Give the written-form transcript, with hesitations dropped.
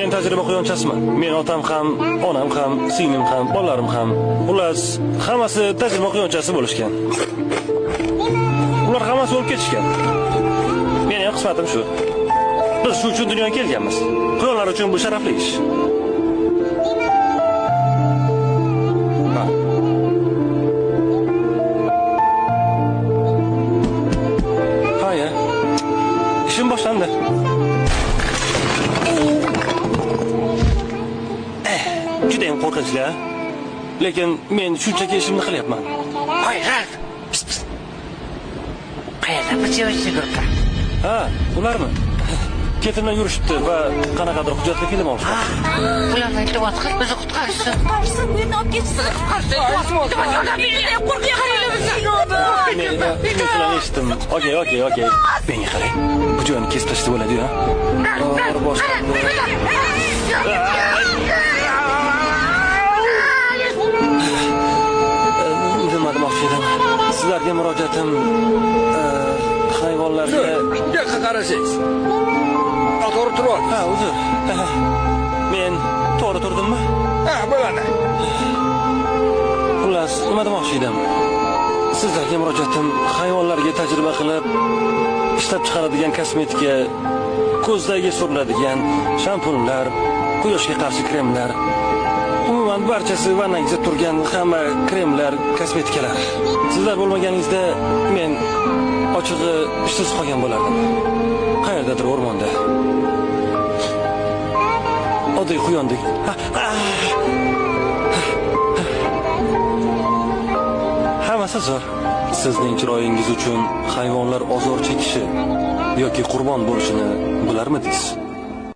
Men tajriba quyonchasiman. Men otam ham, onam ham, singlim ham, bolalarim ham, xullas, hammasi tajriba quyonchasi bo'lishgan. Ular hammasi o'lib ketishgan. Mening ham qismatim shu. Biz shu uchun dunyoga kelganmiz. Quyonlar uchun bu sharafli ish. Haya. İşim boshlandi. Juda ham qo'rqinchli. Lekin men shunchaki ishimni qilyapman. Voy, Ralf. Qayerda bichevchi guruh? Ha, ularmi? Ketimdan yurishibdi va qanaqadir hujjatli film olishdi. Ularni iltimos qilib bizni qutqarishsin. Qutqarsin, bu yerni olib ketsin. Qutqarsin. Yordam bering, qo'rqyapman. Men ularni eshitdim. Okey. Menga qarang. Bu joyni kesib tashlab bo'ladi-ku. Nima demoqchi edim? Sizlarga murojaatim hayvonlarga yoqqa qarasangiz. To'g'ri turib. Ha, uzr. Men to'g'ri turdimmi? Ha, bo'ladi. Xullas, nima demoqchi edim? Sizlarga murojaatim hayvonlarga tajriba qilib ishlab chiqaradigan kosmetika, ko'zdagi suriladigan shampunlar, quyoshga qarshi kremlar, umuman barchasi vannangizda turgan hamma kremlar, kosmetikalar. Sizlar bo'lmaganingizda men ochig'i ishsiz qolgan bo'lardim. Qayerdadir o'rmonda. Oddiy quyondek. Hammasi zo'r. Sizning chiroyingiz uchun hayvonlar ozor chekishi yoki qurbon bo'lishini bilarmidingiz?